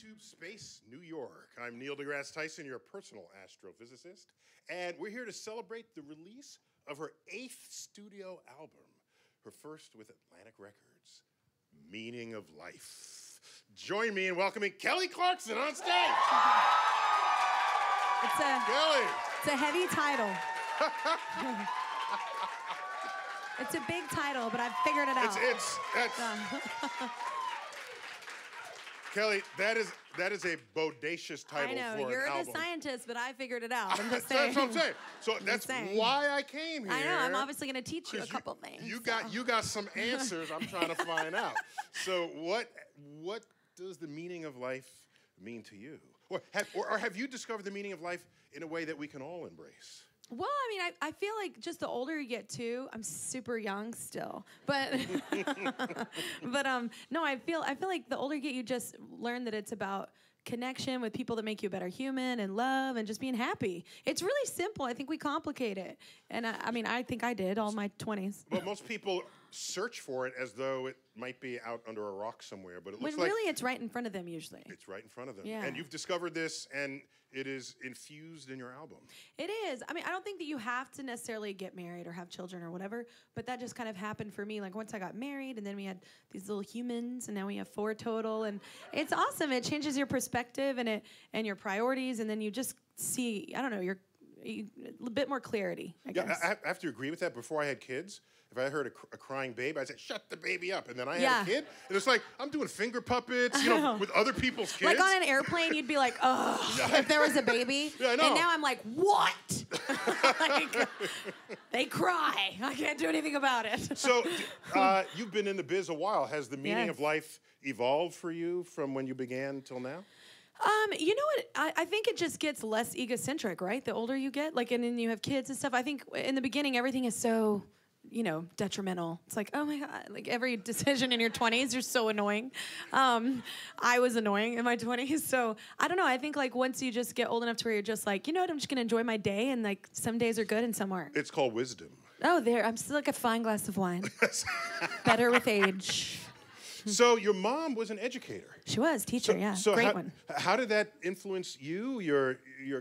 YouTube Space, New York. I'm Neil deGrasse Tyson, your personal astrophysicist, and we're here to celebrate the release of her 8th studio album, her first with Atlantic Records, Meaning of Life. Join me in welcoming Kelly Clarkson on stage. Kelly. It's a heavy title. It's a big title, but I've figured it out. Kelly, that is a bodacious title I know, for you're an album. the scientist, but I figured it out. I'm just saying. That's what I'm saying. So that's why I came here. I know, I'm obviously going to teach you a couple things. You got some answers I'm trying to find out. So what does the meaning of life mean to you? Or have you discovered the meaning of life in a way that we can all embrace? Well, I mean, I feel like just the older you get too, I'm super young still, but no, I feel like the older you get, you just learn that it's about connection with people that make you a better human and love and just being happy. It's really simple. I think we complicate it, and I mean, I think I did all my 20s. Well, most people search for it as though it might be out under a rock somewhere, but it looks when really it's right in front of them usually. It's right in front of them. Yeah. And you've discovered this, and it is infused in your album. It is. I mean, I don't think that you have to necessarily get married or have children or whatever, but that just kind of happened for me. Like once I got married, and then we had these little humans, and now we have 4 total, and it's awesome. It changes your perspective and your priorities, and then you just see, I don't know, a bit more clarity, I guess. I have to agree with that. Before I had kids, if I heard a crying babe, I'd say, shut the baby up. And then I had a kid, and it's like, I'm doing finger puppets, with other people's kids. Like on an airplane, you'd be like, oh, if there was a baby. Yeah, I know. And now I'm like, what? Like, they cry. I can't do anything about it. So you've been in the biz a while. Has the meaning of life evolved for you from when you began till now? You know what? I think it just gets less egocentric, right? The older you get, like, and then you have kids and stuff. I think in the beginning, everything is so, detrimental. It's like, oh my God, like every decision in your 20s, you're so annoying. I was annoying in my 20s. So I don't know. I think like once you just get old enough to where you're just like, you know what? I'm just going to enjoy my day. And like some days are good and some aren't. It's called wisdom. Oh, I'm still like a fine glass of wine. Better with age. So your mom was an educator. She was, teacher, great one. How did that influence you, your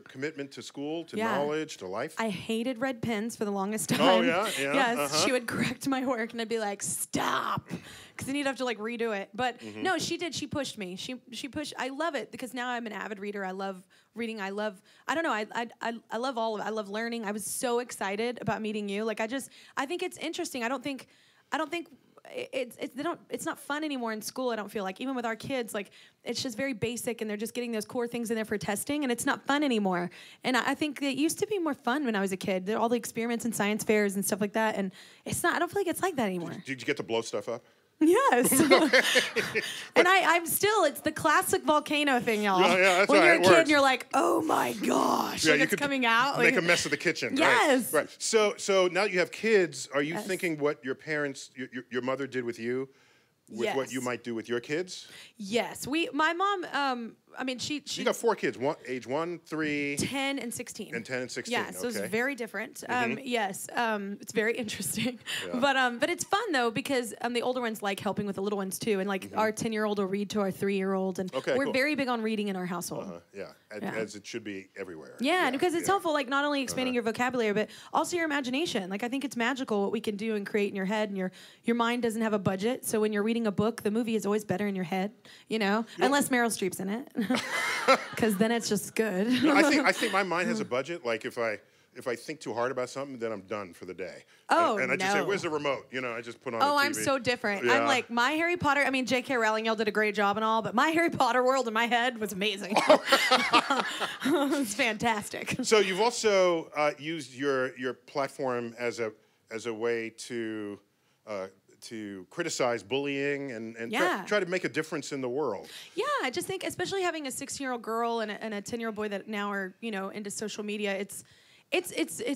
commitment to school, to knowledge, to life? I hated red pens for the longest time. Oh, yeah? Yes, she would correct my work, and I'd be like, stop, because then you'd have to like redo it. But no, she did. She pushed me. She pushed. I love it, because now I'm an avid reader. I love reading. I don't know. I love all of it. I love learning. I was so excited about meeting you. Like, I think it's interesting. I don't think it's not fun anymore in school. I don't feel like, even with our kids, like it's just very basic, and they're just getting those core things in there for testing, and it's not fun anymore. And I think it used to be more fun when I was a kid. There are all the experiments and science fairs and stuff like that, and it's not. I don't feel like it's like that anymore. Did you get to blow stuff up? Yes. And I'm still, it's the classic volcano thing, y'all. Yeah, that's when right, you're a kid and you're like, oh my gosh, and it's coming out. Make a mess of the kitchen. Yes. Right. So now you have kids. Are you thinking what your parents, your mother did with you, with what you might do with your kids? Yes. My mom, I mean, she got 4 kids, age 1, 3, 10, and 16. And 10 and 16. Yeah, so it's very different. Yes, it's very interesting. Yeah. But it's fun though, because the older ones like helping with the little ones too, and like our 10-year-old will read to our 3-year-old, and we're very big on reading in our household. As it should be everywhere. Yeah, because it's helpful, like not only expanding your vocabulary, but also your imagination. Like I think it's magical what we can do and create in your head, and your mind doesn't have a budget. So when you're reading a book, the movie is always better in your head, unless Meryl Streep's in it. Because then it's just good. I think my mind has a budget. Like if I think too hard about something, then I'm done for the day. Oh, and I just say, where's the remote? I just put on the TV. I'm so different. Yeah. I'm like, my Harry Potter, I mean, J.K. Rowling, y'all did a great job and all, but my Harry Potter world in my head was amazing. It's fantastic. So you've also used your platform as a way to criticize bullying and try to make a difference in the world. Yeah, I just think, especially having a 16-year-old girl and a 10-year-old boy that now are into social media, it's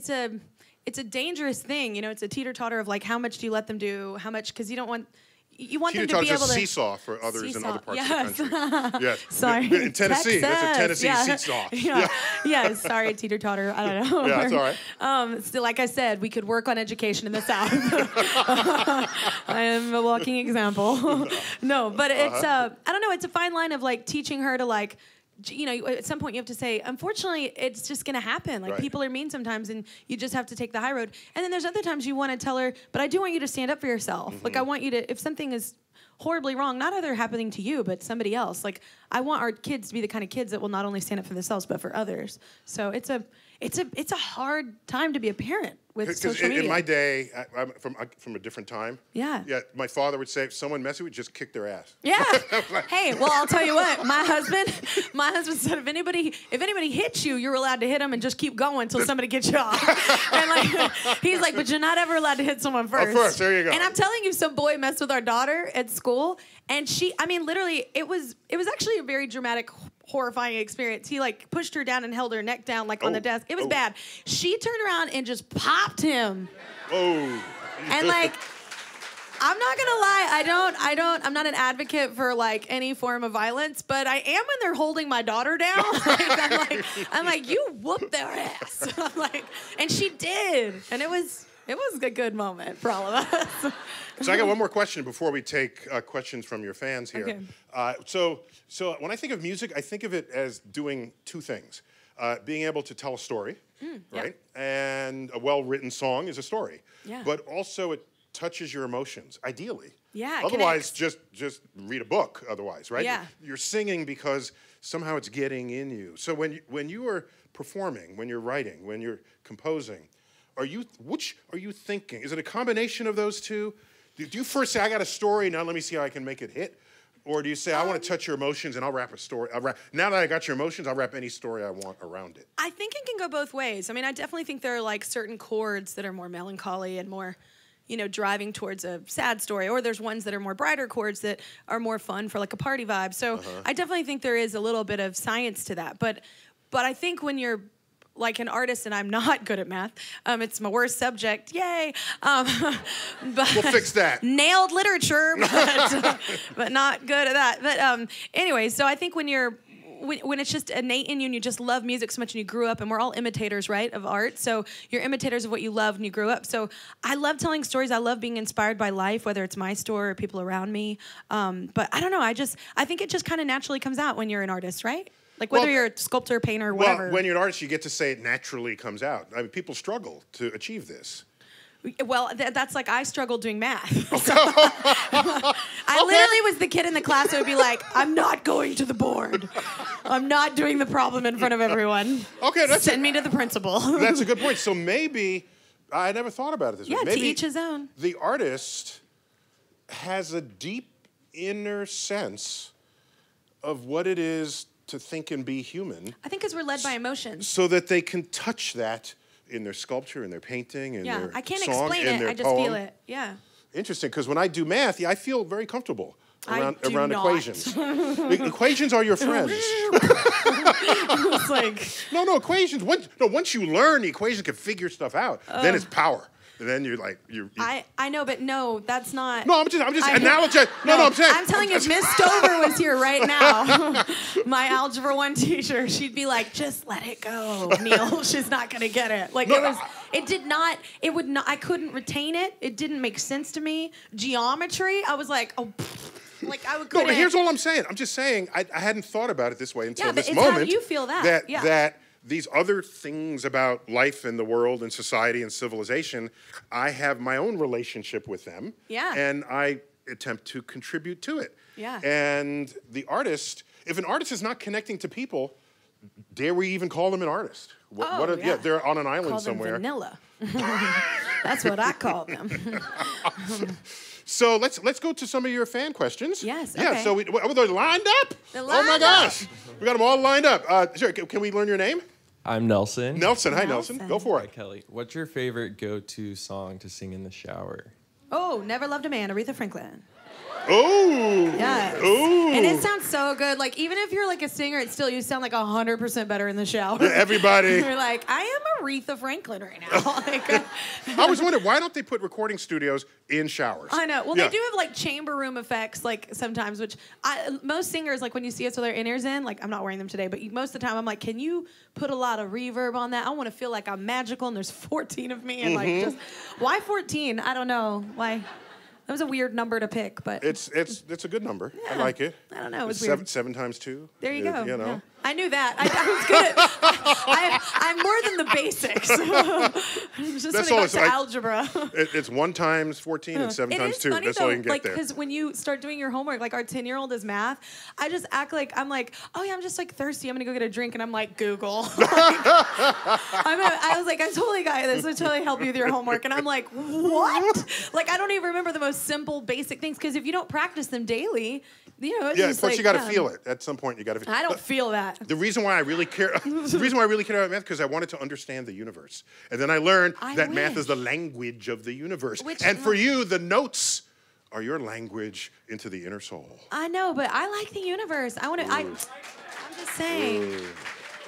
a dangerous thing. It's a teeter-totter of like how much do you let them do, how much, because you don't want you want Teeter them to be totter's able a to seesaw for others in other parts yes. of the country. Yes. Sorry. In Tennessee, that's a Tennessee yeah. seesaw. Yeah. Yeah. Sorry, teeter totter. I don't know. Yeah, that's all right. Still, like I said, we could work on education in the South. I am a walking example. No, but it's I don't know. It's a fine line of like teaching her to like. You know, at some point you have to say, unfortunately, it's just going to happen. Like, people are mean sometimes, and you just have to take the high road. And then there's other times you want to tell her, but I do want you to stand up for yourself. Like, I want you to, if something is horribly wrong, not other happening to you, but somebody else. Like, I want our kids to be the kind of kids that will not only stand up for themselves, but for others. So it's a hard time to be a parent with social media. In my day, I'm from a different time. Yeah. Yeah, my father would say, if someone messed with you, just kick their ass. Yeah. Hey, well, I'll tell you what. My husband said, if anybody hits you, you're allowed to hit them and just keep going until somebody gets you off. And like, he's like, but you're not ever allowed to hit someone first. First, there you go. And I'm telling you, some boy messed with our daughter at school, and literally, it was actually a very dramatic, horrifying experience. He like pushed her down and held her neck down like on the desk. It was bad. She turned around and just popped him. Oh. And like, I'm not gonna lie, I'm not an advocate for like any form of violence, but I am when they're holding my daughter down. I'm like, you whooped their ass. I'm like, and she did. And it was a good moment for all of us. So I got one more question before we take questions from your fans here. Okay. So when I think of music, I think of it as doing two things. Being able to tell a story, right? Yeah. And a well-written song is a story. Yeah. But also it touches your emotions, ideally. Yeah, it otherwise, connects. just read a book, otherwise, right? Yeah. You're singing because somehow it's getting in you. So when you are performing, when you're writing, when you're composing, which are you thinking? Is it a combination of those two? Do you first say, I got a story, now let me see how I can make it hit? Or do you say, I want to touch your emotions and I'll wrap a story. Now that I got your emotions, I'll wrap any story I want around it. I think it can go both ways. I mean, I definitely think there are like certain chords that are more melancholy and more, driving towards a sad story. Or there's ones that are more brighter chords that are more fun for like a party vibe. So I definitely think there is a little bit of science to that. But I think when you're like an artist, and I'm not good at math. It's my worst subject. Yay! But we'll fix that. Nailed literature, but not good at that. But anyway, so I think when it's just innate in you and you just love music so much and you grew up, and we're all imitators, right, of art. So you're imitators of what you love and you grew up. So I love telling stories. I love being inspired by life, whether it's my story or people around me. But I don't know. I think it just kind of naturally comes out when you're an artist, right? Like whether you're a sculptor, painter, or whatever. Well, when you're an artist, you get to say it naturally comes out. I mean, people struggle to achieve this. Well, that's like I struggled doing math. So, I literally was the kid in the class who would be like, I'm not going to the board. I'm not doing the problem in front of everyone. Okay, Send me to the principal. That's a good point. So maybe, I never thought about it this way. Maybe to each his own. The artist has a deep inner sense of what it is to think and be human. I think because we're led by emotions. So that they can touch that in their sculpture, in their painting, in their I can't song, explain in it. their I just poem. feel it. Yeah. Interesting, because when I do math, I feel very comfortable around not. equations. Equations are your friends. It's like No, equations. Once you learn the equations can figure stuff out, then it's power. And then you're like I know, but no, that's not. No, I'm just analogizing. No, I'm saying. I'm telling you, if Miss Stover was here right now, my Algebra 1 teacher, she'd be like, just let it go, Neil. She's not gonna get it. Like I couldn't retain it. It didn't make sense to me. Geometry, I was like, oh. Like I would. No, but here's all I'm saying. I'm just saying I hadn't thought about it this way until this it's moment. How you feel that? That these other things about life and the world and society and civilization, I have my own relationship with them. Yeah. And I attempt to contribute to it. Yeah. And the artist, if an artist is not connecting to people, dare we even call them an artist? They're on an island call somewhere. Them vanilla. That's what I call them. So let's go to some of your fan questions. Yes. Yeah. Okay. So they're lined up. They're Oh my lined gosh, up. we got them all lined up. Sure. Can we learn your name? I'm Nelson. Nelson. Hi, Nelson. Go for Hi, it. Kelly. What's your favorite go-to song to sing in the shower? Oh, Never Loved a Man, Aretha Franklin. Oh. Yes. Ooh. And it sounds so good. Like, even if you're like a singer, it's still, you sound like 100% better in the shower. Yeah, everybody. You're like, I am Aretha Franklin right now. Like, I was wondering, why don't they put recording studios in showers? I know. Well, Yeah. they do have like chamber room effects, like sometimes, which most singers, like when you see us with their in-ears in, like I'm not wearing them today, but most of the time I'm like, can you put a lot of reverb on that? I want to feel like I'm magical and there's 14 of me and like just, why 14? I don't know. Why? That was a weird number to pick, but It's a good number. I Yeah. like it. I don't know. It was It's weird. seven times 2. There you go. You know. Yeah. I knew that. I was good. I'm more than the basics. Just That's when all it it's got to like. algebra. It's 1 times 14 and 7 It times is 2. funny That's though, all you can get like, there. because when you start doing your homework, like our 10-year-old is math, I just act like I'm like, oh yeah, I'm just like thirsty. I'm gonna go get a drink, and I'm like, Google. I was like, I totally got this. I totally help you with your homework, and I'm like, what? Like, I don't even remember the most simple, basic things, because if you don't practice them daily, you know, it's Yeah, just plus like, you got to feel it. At some point, you got to. I don't feel that. The reason why I really care, the reason why I really care about math, because I wanted to understand the universe, and then I learned that math is the language of the universe, and for you, the notes are your language into the inner soul. I know, but I like the universe. I'm just saying.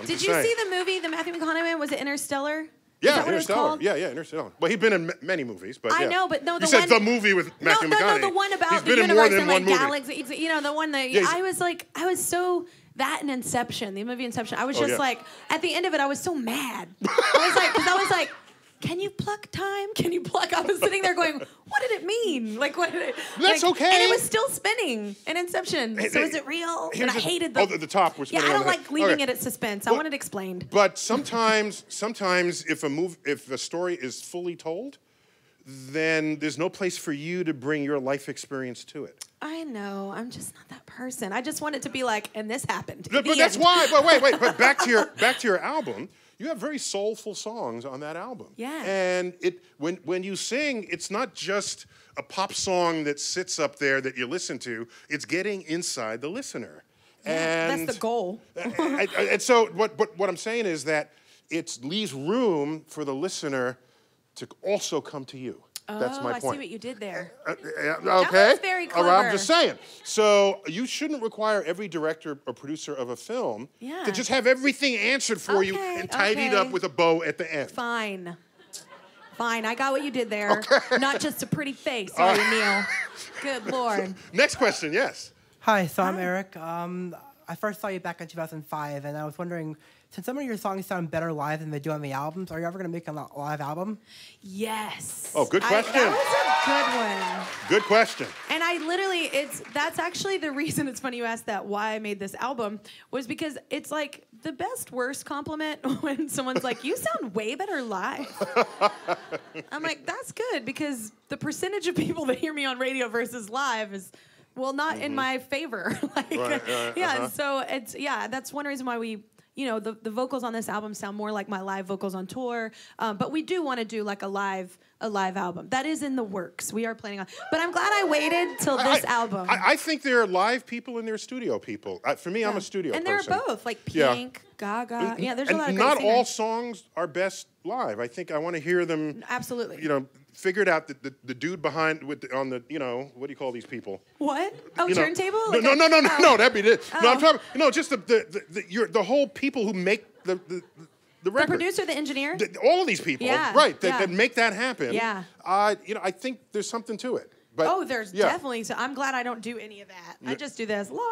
Did you see the movie, the Matthew McConaughey? Was it Interstellar? Is Yeah, that what it was Interstellar. called? Yeah, Interstellar. Well, he's been in many movies, but I yeah. know, but no, the you said one- the movie with Matthew McConaughey. No, the one about he's the been in universe more than and one like movie. galaxies. You know, the one that Yeah, I was so that and Inception, the movie Inception. I was Oh, just yeah. like, at the end of it, I was so mad. I was like, can you pluck time? Can you pluck? I was sitting there going, what did it mean? Like, what did it? That's like, okay. And it was still spinning in Inception. So is it real? And I hated the. Oh, the top was. Yeah, I don't like leaving it at suspense. I want it explained. But sometimes if a story is fully told, then there's no place for you to bring your life experience to it. I know. I'm just not that person. I just want it to be like, and this happened. But that's why. But wait. But back to your album. You have very soulful songs on that album. Yeah. And when you sing, it's not just a pop song that sits up there that you listen to. It's getting inside the listener. Yeah, And that's the goal. and so what I'm saying is that it leaves room for the listener to also come to you. That's my I point. see what you did there. Okay. was very All right, I'm clever. just saying. So you shouldn't require every director or producer of a film Yeah. to just have everything answered for you Okay, and tidied okay. up with a bow at the end. Fine. I got what you did there. Not just a pretty face, sorry, Neil. Good Lord. Next question, yes. Hi, so I'm Eric. I first saw you back in 2005, and I was wondering, since some of your songs sound better live than they do on the albums, are you ever going to make a live album? Yes. Oh, good question. That was a good one. Good question. And I literally, that's actually the reason it's funny you asked that, why I made this album, was because it's like the best worst compliment when someone's like, you sound way better live. I'm like, that's good, because the percentage of people that hear me on radio versus live is, well, not in my favor. Like, Right, yeah, so that's one reason why we, you know, the vocals on this album sound more like my live vocals on tour. But we do want to do like a live album. That is in the works. We are planning on. But I'm glad I waited till this album. I think there are live people and there are studio people. For me, I'm a studio and person. they're both, like Yeah. Pink, Gaga. Yeah, there's a And lot of great not all singers. songs are best live. I think I want to hear them. Absolutely. You know, figure it out. The dude behind on the, you know, what do you call these people? What? Oh, You know, turntable? No, Like no, that'd be it. No, I'm Oh. talking. No, just the whole people who make the the record. producer, the engineer? All of these people, Yeah, right? yeah. That make that happen. Yeah. You know, I think there's something to it. But Oh, there's yeah. definitely. So I'm glad I don't do any of that. I just do this. La.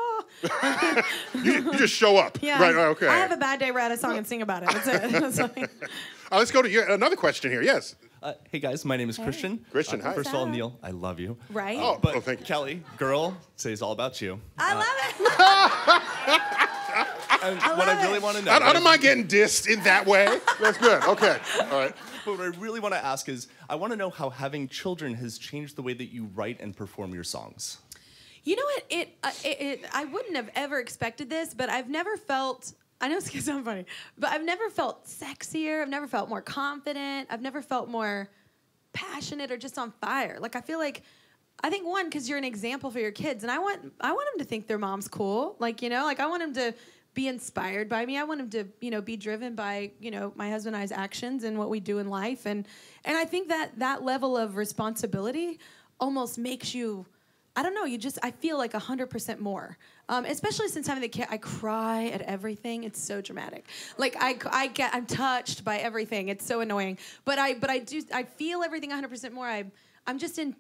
You just show up. Yeah. Right. Okay. I have a bad day, write a song and sing about it. That's it. That's like, Let's go to another question here. Yes. Hey guys, my name is Christian. Christian, hi. First of all, What's up? Neil, I love you. right? Oh, But thank you. Kelly, girl, says all about you. I love it. And I what love I really it. want to know. I don't mind getting dissed in that way. That's good. Okay. All right. But what I really want to ask is, I want to know how having children has changed the way that you write and perform your songs. You know what? I wouldn't have ever expected this, but I've never felt. I know it's gonna sound funny, but I've never felt sexier. I've never felt more confident. I've never felt more passionate or just on fire. Like I feel like, I think one, because you're an example for your kids, and I want them to think their mom's cool. Like, you know, like I want them to be inspired by me. I want them to, you know, be driven by, you know, my husband and I's actions and what we do in life. And I think that level of responsibility almost makes you I don't know. I feel like 100% more. Especially since having the kid, I cry at everything. It's so dramatic. Like I'm touched by everything. It's so annoying. But I feel everything 100% more. I'm just in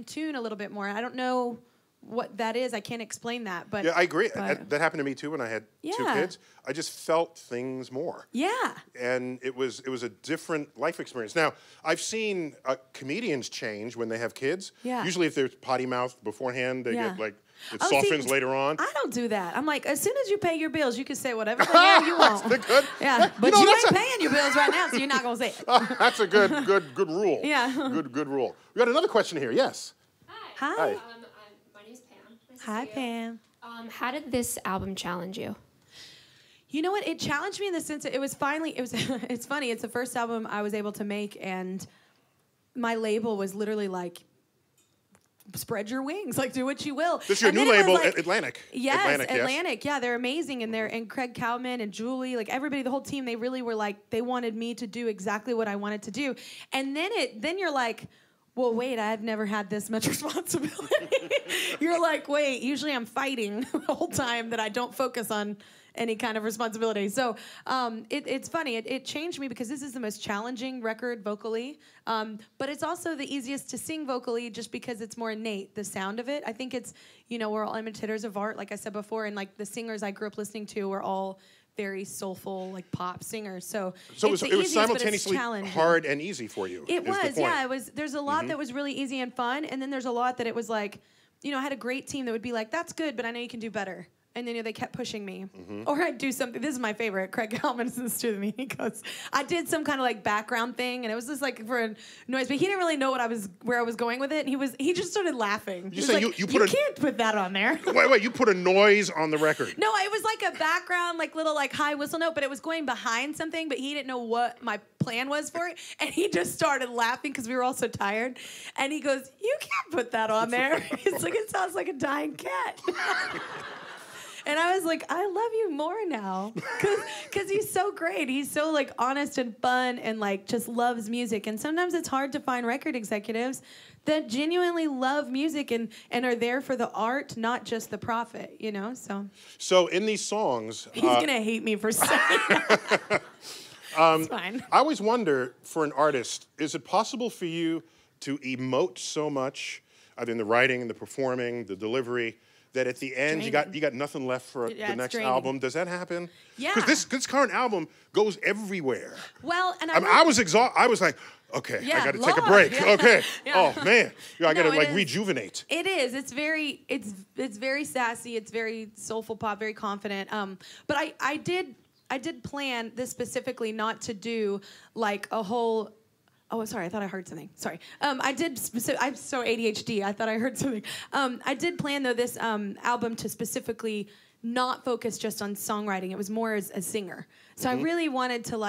tune a little bit more. I don't know what that is. I can't explain that. But yeah, I agree. That happened to me too when I had two kids. I just felt things more. Yeah. And it was a different life experience. Now, I've seen comedians change when they have kids. Yeah. Usually if there's potty mouth beforehand, they get like, it Oh, softens see, later on. I don't do that. I'm like, as soon as you pay your bills, you can say whatever the hell you want. That's good. Yeah, but you ain't paying your bills right now, so you're not gonna say it. That's a good rule. Yeah. Good rule. We got another question here. Yes. Hi. Hi. My name's Pam. Nice to Hi, see you. Pam. How did this album challenge you? You know what? It challenged me in the sense that it's funny. It's the first album I was able to make, and my label was literally like, spread your wings, like do what you will. This is your new label, Atlantic. Yes, Atlantic. Yeah, they're amazing, and Craig Cowman and Julie, like everybody, the whole team, they really were like, they wanted me to do exactly what I wanted to do, and then you're like, well, wait, I've never had this much responsibility. You're like, wait, usually I'm fighting the whole time that I don't focus on any kind of responsibility. So it's funny. It changed me because this is the most challenging record vocally, but it's also the easiest to sing vocally just because it's more innate, the sound of it. I think it's, we're all imitators of art, like I said before, and like the singers I grew up listening to were all very soulful, like pop singers. So it was simultaneously hard and easy for you. It was, yeah. It was. There's a lot that was really easy and fun, and then there's a lot that it was like, I had a great team that would be like, "That's good, but I know you can do better." And then they kept pushing me. Or I'd do something. This is my favorite. Craig Hellman listens to me. He goes, I did some kind of like background thing, and it was just like for a noise, but he didn't really know where I was going with it. And he just started laughing. You say like, you can't put that on there. Wait, you put a noise on the record. No, it was like a background, like little like high whistle note, but it was going behind something, but he didn't know what my plan was for it. And he just started laughing because we were all so tired. And he goes, you can't put that on there. He's like, it sounds like a dying cat. And I was like, I love you more now. Because he's so great. He's so, like, honest and fun and, like, just loves music. And sometimes it's hard to find record executives that genuinely love music and are there for the art, not just the profit, So in these songs... He's going to hate me for saying that. It's fine. I always wonder, for an artist, is it possible for you to emote so much, either in the writing, the performing, the delivery, that at the end you got nothing left for the next album? Does that happen? Yeah. Because this current album goes everywhere. Well, and I was exhausted. I was like, okay, I got to take a break. Yeah. Okay. Yeah. Oh man, I got to like is. rejuvenate. It is. It's very sassy. It's very soulful pop, very confident. But I did plan this specifically not to do like a whole. Oh, sorry. I thought I heard something. Sorry. I'm so ADHD. I thought I heard something. I did plan, though, this album to specifically not focus just on songwriting. It was more as a singer. So I really wanted to,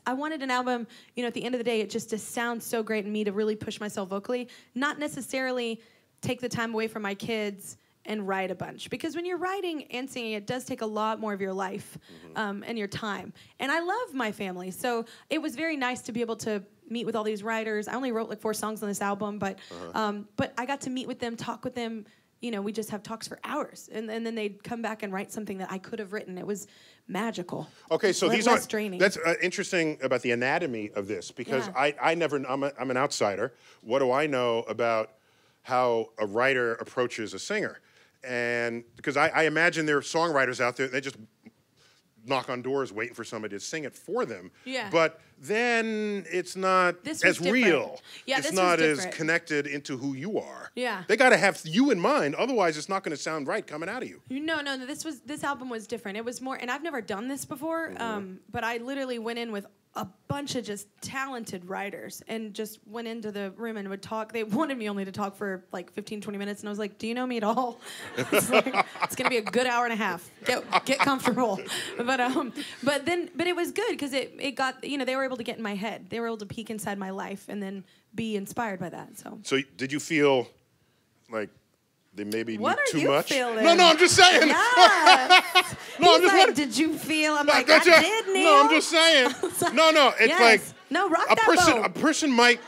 I wanted an album, at the end of the day, it just to sound so great and me to really push myself vocally, not necessarily take the time away from my kids and write a bunch. Because when you're writing and singing, it does take a lot more of your life and your time. And I love my family. So it was very nice to be able to meet with all these writers. I only wrote like 4 songs on this album, but I got to meet with them, talk with them. We just have talks for hours. And then they'd come back and write something that I could have written. It was magical. Okay, so these less are draining. That's interesting about the anatomy of this, because I'm an outsider. What do I know about how a writer approaches a singer? And because I imagine there are songwriters out there, they just knock on doors waiting for somebody to sing it for them. Yeah. But then it's not as real. Yeah, it's not as connected into who you are. Yeah. They got to have you in mind, otherwise it's not going to sound right coming out of you. No, this album was different. It was more, and I've never done this before, but I literally went in with a bunch of just talented writers and just went into the room and would talk. They wanted me only to talk for like 15, 20 minutes, and I was like, do you know me at all? It's going to be a good hour and a half. Get comfortable. But it was good because it got, they were able to get in my head. They were able to peek inside my life and then be inspired by that. So did you feel like they maybe what need too are you much? Feeling? No, I'm just saying. Yes. No, I'm just like, did you feel? I'm like, I did, Neil. No, I'm just saying. No, it's yes. like no, rock a that person. boat. A person might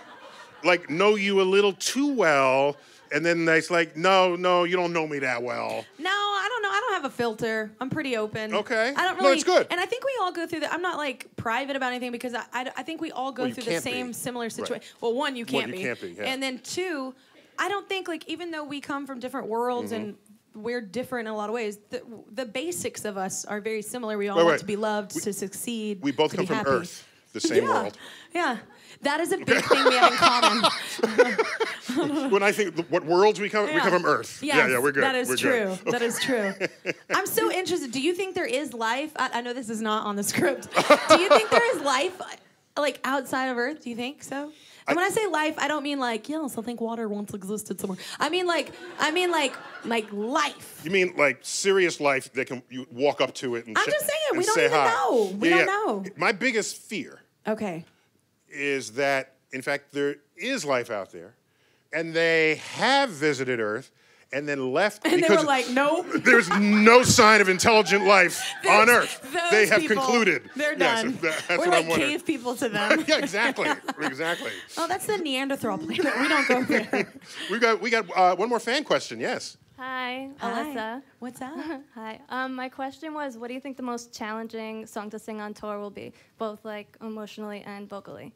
like know you a little too well and then it's like, no, you don't know me that well. No, I don't know. I don't have a filter. I'm pretty open. Okay. I don't No, really. it's good. And I think we all go through that. I'm not like private about anything because I think we all go Well, through you the can't same be. similar situation. Right. Well, one, you can't you be. can't be, yeah. And then two, I don't think like even though we come from different worlds and we're different in a lot of ways, the basics of us are very similar. We all Wait, want wait. to be loved, to succeed. We both to come be from happy. Earth, the same Yeah. world. Yeah. That is a big thing we have in common. When I think what worlds we come from Earth. Yes, Yeah, we're good. That is We're true. Good. That is true. I'm so interested. Do you think there is life? I know this is not on the script. Do you think there is life, like outside of Earth? Do you think so? And when I say life, I don't mean like yes, I think water once existed somewhere. I mean like life. You mean like serious life that you walk up to it and I'm say, just saying, and we don't say even hi. know. We don't know. My biggest fear Okay. is that, in fact, there is life out there, and they have visited Earth and then left And they because were like, nope. there's no sign of intelligent life on Earth. Those They have people, concluded. They're Yes, done. that's We're what like I'm wondering. cave people to them. Yeah, exactly. Oh, that's the Neanderthal planet. We don't go there. We got one more fan question. Yes. Hi, Hi. Alyssa. What's up? Hi. My question was, what do you think the most challenging song to sing on tour will be, both like emotionally and vocally?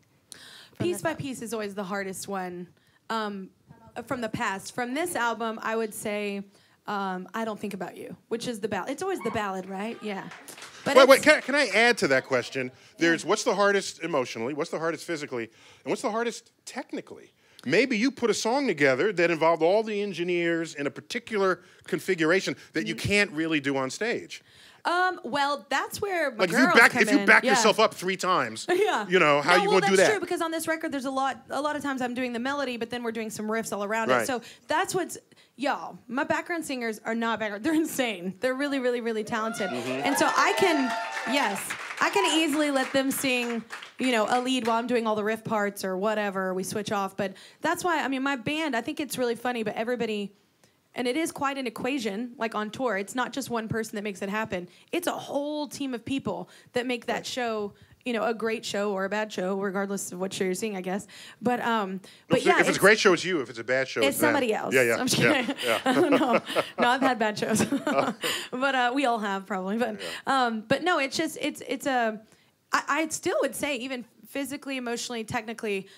Piece by Piece is always the hardest one from the past. From this album, I would say I Don't Think About You, which is the ballad. It's always the ballad, right? Yeah. But Wait. Can I add to that question? There's what's the hardest emotionally, what's the hardest physically, and what's the hardest technically? Maybe you put a song together that involved all the engineers in a particular configuration that you can't really do on stage. Well, that's where my Like girls come if you in. back Yeah. yourself up 3 times, Yeah. you know, how you going to do that's that? true because on this record there's a lot of times I'm doing the melody, but then we're doing some riffs all around Right. it. So that's what's y'all, my background singers are not background. They're insane. They're really, really, really talented. And so I can easily let them sing, you know, a lead while I'm doing all the riff parts or whatever. We switch off. But that's why, I mean, my band, I think it's really funny, but everybody, and it is quite an equation, like on tour. It's not just one person that makes it happen. It's a whole team of people that make that show, you know, a great show or a bad show, regardless of what show you're seeing, I guess. But yeah, if it's a great show, it's you. If it's a bad show, it's them. somebody else. Yeah. I'm just kidding. Yeah. no, I've had bad shows, but we all have probably. But no, it's just it's a. I still would say even physically, emotionally, technically,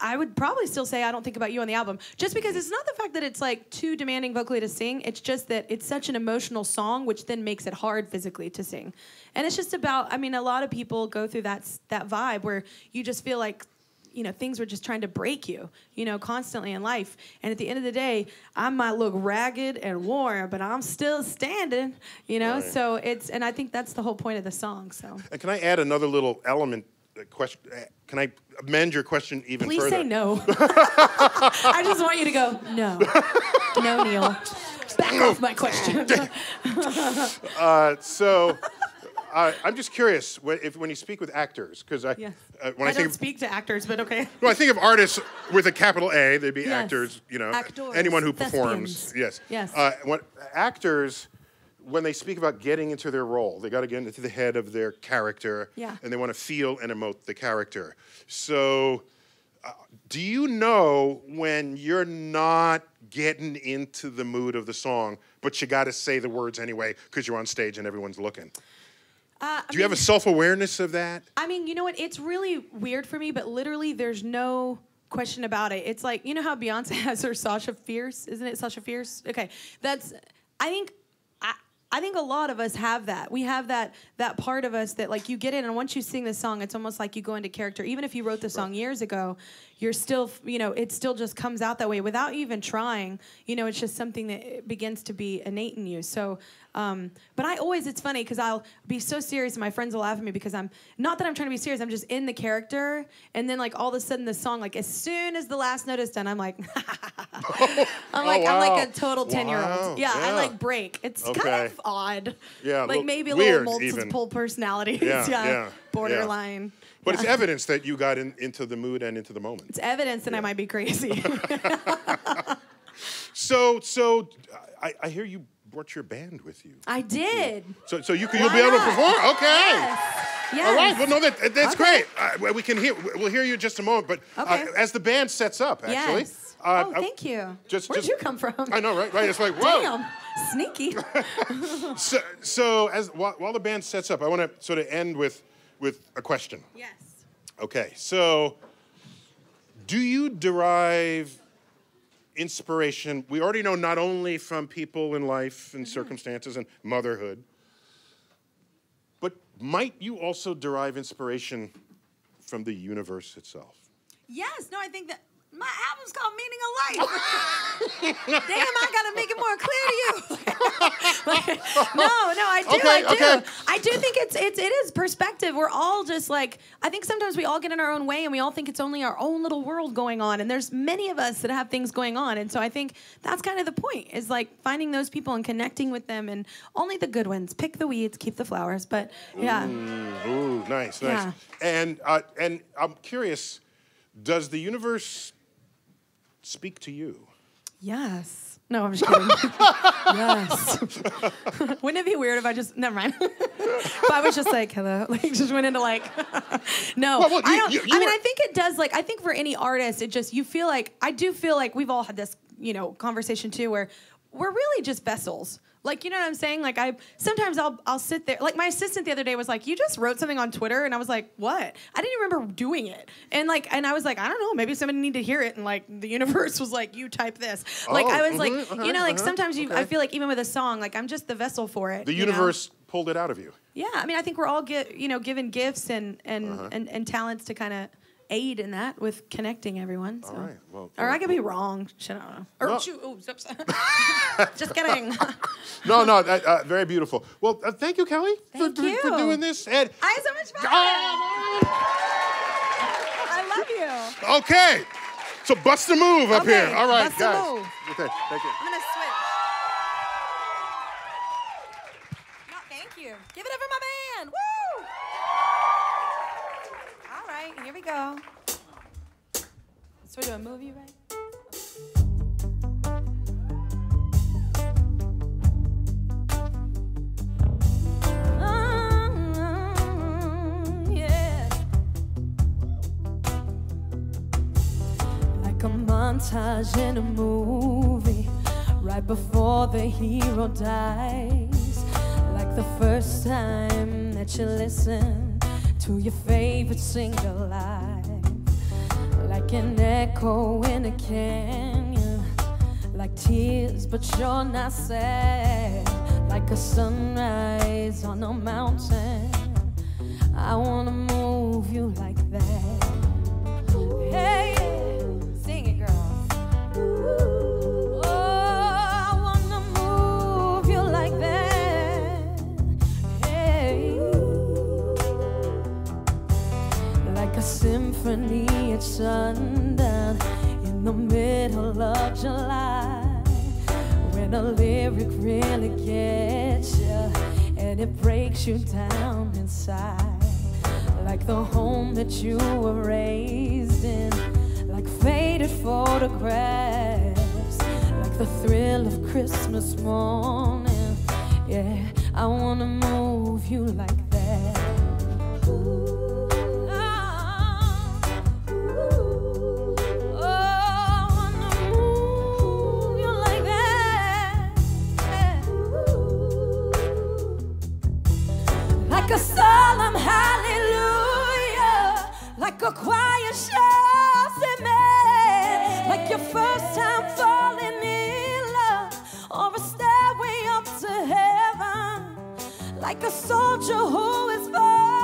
I would probably still say I Don't Think About You on the album, just because it's not the fact that it's like too demanding vocally to sing. It's just that it's such an emotional song, which then makes it hard physically to sing. And it's just about, I mean, a lot of people go through that vibe where you just feel like, you know, things were just trying to break you, you know, constantly in life. And at the end of the day, I might look ragged and worn, but I'm still standing, you know. Right. So and I think that's the whole point of the song. So And can I add another little element? Question? Can I amend your question even please further? say no. I just want you to go no, no, Neil. Back off my question. So I'm just curious when you speak with actors, because Yes. When I think don't speak to actors, but okay. I think of artists with a capital A, they'd be Yes. actors, you know, Actors, anyone who performs. thespians. Yes. Yes. When actors, when they speak about getting into their role, they got to get into the head of their character, Yeah. and they want to feel and emote the character. So, do you know when you're not getting into the mood of the song, but you got to say the words anyway because you're on stage and everyone's looking? Do you have a self-awareness of that? I mean, you know what? It's really weird for me, but literally there's no question about it. It's like, you know how Beyonce has her Sasha Fierce? Isn't it Sasha Fierce? Okay. I think a lot of us have that. We have that part of us that, like, you get in, and once you sing the song, it's almost like you go into character. Even if you wrote the song years ago, you're still, you know, it still just comes out that way without you even trying. You know, it's just something that begins to be innate in you. So, but it's funny because I'll be so serious and my friends will laugh at me because not that I'm trying to be serious, I'm just in the character. And then, like, all of a sudden the song, like, as soon as the last note is done, I'm like, I'm like a total 10-year-old. Wow. Yeah, I Yeah. like break. It's kind Okay. of odd. Yeah, like maybe a weird little even. multiple personalities. Yeah, yeah, yeah, borderline. But it's evidence that you got into the mood and into the moment. It's evidence that I might be crazy. So I hear you brought your band with you. I did. So you'll Why be able to not? perform. Okay. Yes. Yes. All right. Well, no, that's Okay. great. We'll hear you in just a moment. But Okay. as the band sets up, actually. Yes. Oh, thank you. Where'd you come from? I know, right? It's like, whoa. Damn, sneaky. So while the band sets up, I want to sort of end with a question. Yes. Okay. So, do you derive inspiration? We already know not only from people in life and circumstances and motherhood, but might you also derive inspiration from the universe itself? Yes. No, I think that my album's called Meaning of Life. Damn, I gotta make it more clear to you. No, I do. Okay. I do think it is perspective. We're all just like, I think sometimes we all get in our own way and we all think it's only our own little world going on. And there's many of us that have things going on. And so I think that's kind of the point, is like finding those people and connecting with them, and only the good ones. Pick the weeds, keep the flowers. But yeah. Ooh, nice. Yeah. And I'm curious, does the universe speak to you? Yes. No, I'm just kidding. Yes. Wouldn't it be weird if I just, never mind. If I was just like, hello, like just went into like, no. Well, I don't, I mean, I think it does, like, I think for any artist, it just, you feel like, I do feel like we've all had this, conversation too, where we're really just vessels. Like, you know what I'm saying? Like, sometimes I'll sit there. Like, my assistant the other day was like, you just wrote something on Twitter. And I was like, what? I didn't even remember doing it. And I was like, I don't know. Maybe somebody need to hear it. And like, the universe was like, you type this. Like, I was like, sometimes I feel like even with a song, like, I'm just the vessel for it. The universe pulled it out of you. Yeah. I mean, I think we're all given gifts and talents to kind of aid in that with connecting everyone. So. All right. Well, or I could be wrong. Shit, I don't know. Or shoot. Ooh, oops. Just kidding. No, very beautiful. Well, thank you, Kelly, for doing this. And I had so much fun. I love you. Okay, so bust the move up here. All right, bust the guys. move. Okay, thank you. I'm gonna switch. No, thank you. Give it up for my band. Woo! All right, here we go. So we're doing movie, right? Like a montage in a movie, right before the hero dies. Like the first time that you listen to your favorite single live. Like an echo in a canyon, like tears but you're not sad. Like a sunrise on a mountain, I wanna move you like that. Hey, Sing it, girl. oh, I wanna move you like that. Hey, like a symphony at sundown in the middle of July, when a lyric really gets you and it breaks you down inside. Like the home that you were raised in, like faded photographs, like the thrill of Christmas morning. Yeah, I wanna move you like that. Like a solemn hallelujah, like a choir shouts amen, like your first time falling in love, or a stairway up to heaven, like a soldier who is born.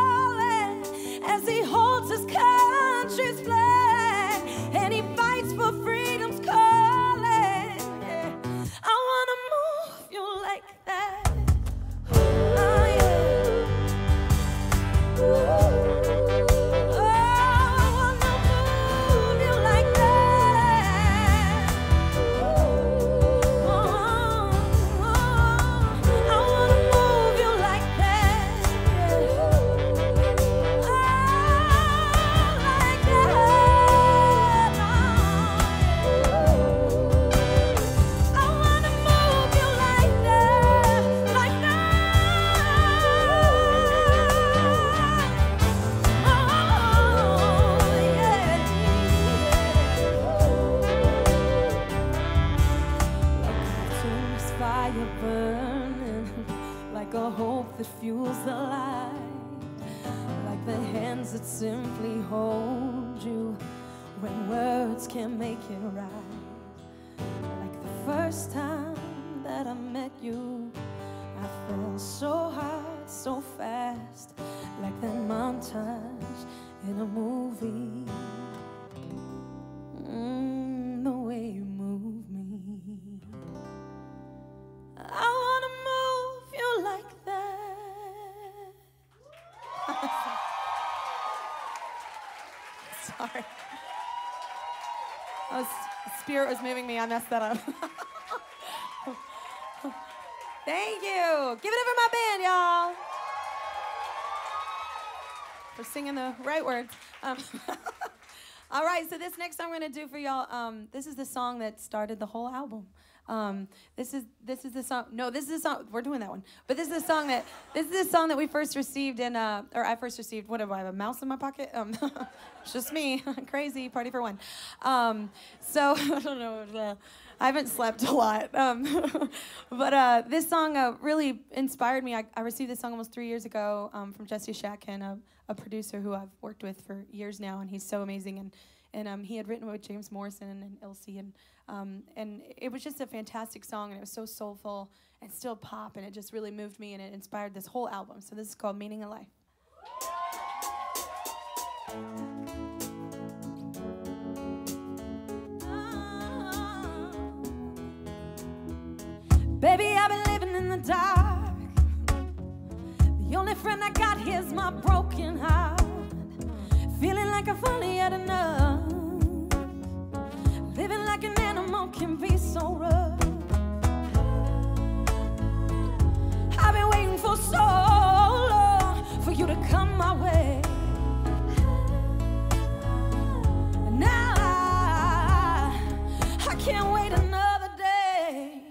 simply hold you when words can't make it right. Like the first time that I met you, I fell so hard, so fast, like that montage in a movie. The way you move me, I wanna move you like that. Sorry. Spirit was moving me. I messed that up. Thank you. Give it up for my band, y'all. For singing the right words. All right, so this next song I'm gonna do for y'all, this is the song that started the whole album. This is the song. No, this is the song. We're doing that one. But this is the song that we first received in, or I first received. What do I have? A mouse in my pocket? It's just me, crazy party for one. So I don't know. I haven't slept a lot. But this song really inspired me. I received this song almost 3 years ago from Jesse Shatkin, a producer who I've worked with for years now, and he's so amazing. And he had written with James Morrison and Ilse, and it was just a fantastic song, and it was so soulful and still pop, and it just really moved me, and it inspired this whole album. So this is called Meaning of Life. Baby, I've been living in the dark. The only friend I got here's my broken heart. Feeling like I've finally had enough. Living like an animal can be so rough. I've been waiting for so long for you to come my way. And now I can't wait another day.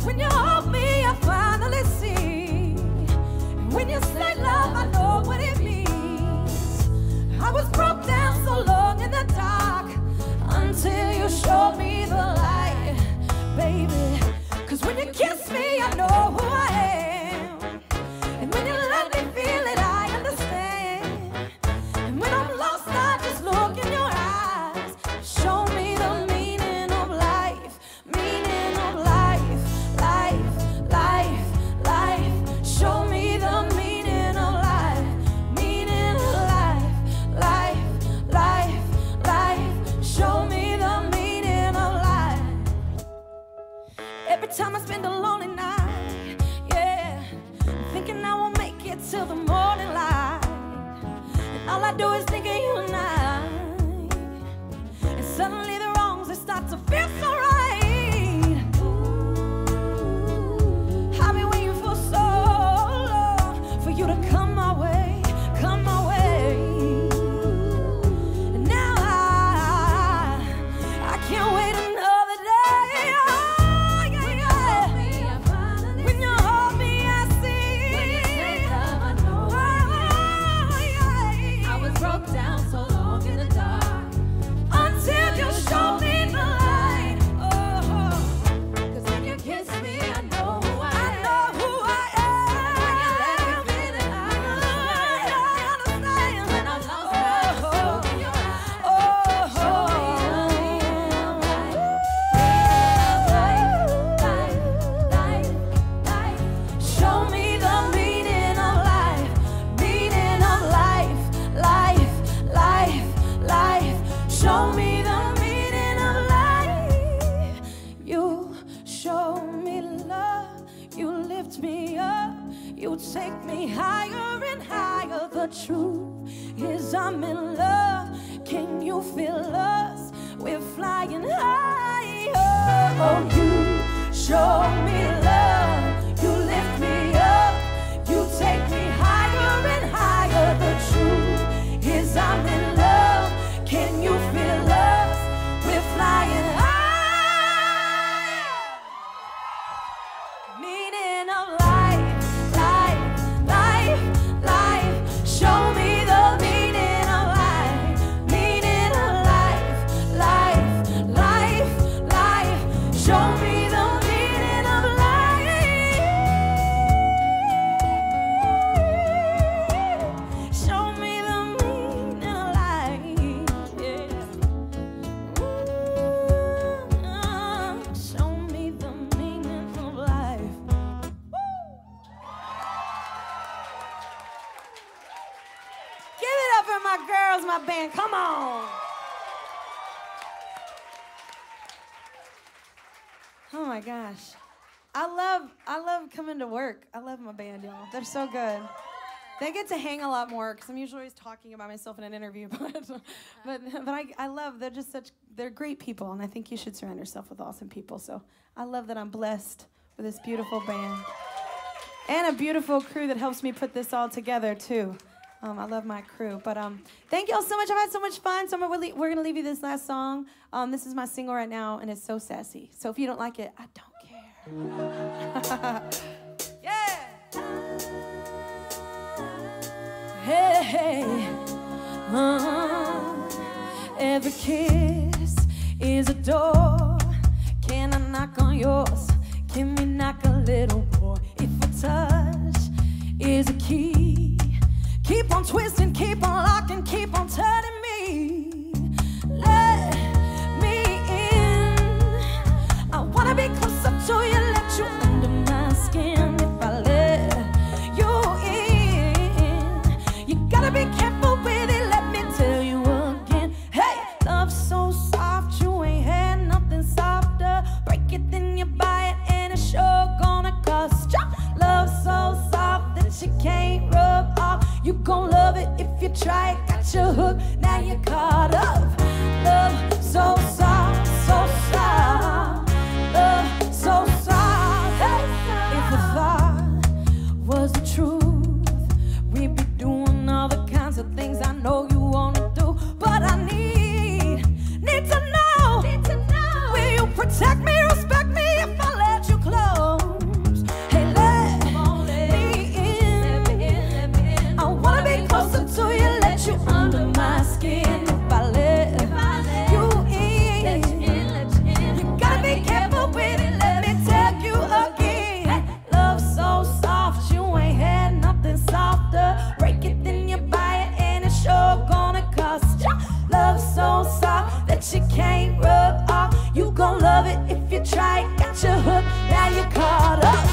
When you hold me, I finally see. And when you say love, I know what it means. I was broke down so long in the dark until you showed me the light, baby. 'Cause when you kiss me, I know who I am. And when you let me feel it, I understand. And when I'm lost, I just look in your eyes. Show me the meaning of life, meaning of life, life, life, life. Show me the meaning of life, meaning of life, life, life, life. Show me the meaning of life. Every time I spend a lonely night, yeah, thinking I won't make it till the morning light, and all I do is think of you and I, and suddenly the wrongs they start to feel so right. I've been waiting for so long for you to come my way, come my way. And now I can't wait another day. Oh, yeah, yeah. When you hold me, I see. When you say love, I know what it means. I was broke down so long in the dark until you showed me the light. Oh, 'cause when you kiss me, I know who I am. I know who I am. When you let me feel it, I understand. When I'm lost, I just look in your eyes. Show me the meaning of life, life, life. Show me the meaning of life, meaning of life, life, life, life. Show me the meaning of life. You show me love, you lift me up, you take me higher and higher. The truth is I'm in love. Can you feel us? We're flying higher. Oh, you show me love, you lift me up, you take me higher and higher. The truth is I'm in love. Can you feel us? We're flying higher. Meaning of life, life, life, life. Show me the meaning of life, meaning of life, life, life, life. Show me the meaning Oh my gosh. I love coming to work. I love my band, y'all. They're so good. They get to hang a lot more because I'm usually always talking about myself in an interview, but I love, they're great people, and I think you should surround yourself with awesome people. So I love that I'm blessed with this beautiful band and a beautiful crew that helps me put this all together too. I love my crew, but thank y'all so much. I've had so much fun. So we're gonna leave you this last song. This is my single right now, and it's so sassy. So if you don't like it, I don't care. Yeah. Hey, hey. Every kiss is a door. Can I knock on yours? Can we knock a little more? If a touch is a key, keep on twisting, keep on locking, keep on turning me. Let me in. I wanna be closer to you, let you under my skin. If I let you in, you gotta be careful with it, let me tell you again. Hey, love's so soft, you ain't had nothing softer. Break it, then you buy it, and it's sure gonna cost you. Love's so soft that you can't rub off. You gon' love it if you try it. Got your hook, now you're caught up. Love so soft, so soft. Love so soft. Hey. If a thought was the truth, we'd be doing all the kinds of things I know you wanna do. But I need to know. Will you protect me, respect me if I let you close? Hey, let me in. I wanna be closer to you, let you under my skin. If I let you in, you gotta be careful with it, let me tell you again. Love's so soft, you ain't had nothing softer. Break it, then you buy it, and it's sure gonna cost you. Love's so soft that you can't rub off. You gon' love it if you try it. Got your hook, now you're caught up.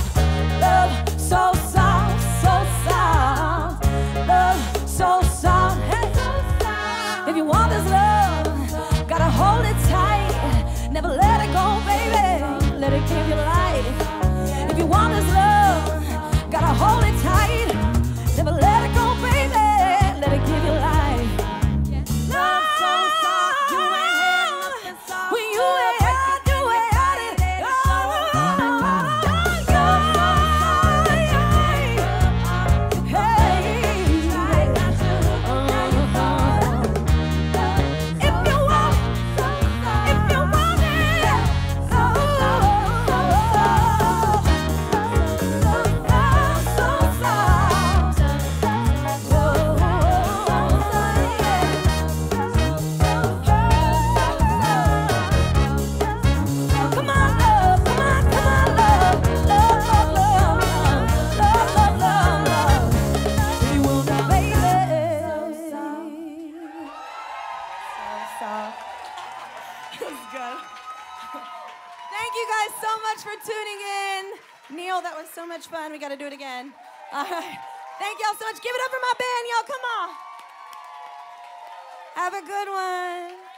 Love so soft, so soft. Love so soft, hey. If you want this love, gotta hold it tight. Never let it go, baby. Let it give you life. If you want this love, gotta hold it tight. Never let it go, baby. Let it give you life. Love so soft, you ain't had nothing soft. When you ain't had it. Thank you guys so much for tuning in. Neil, that was so much fun. We got to do it again. All right. Thank y'all so much. Give it up for my band, y'all. Come on. Have a good one.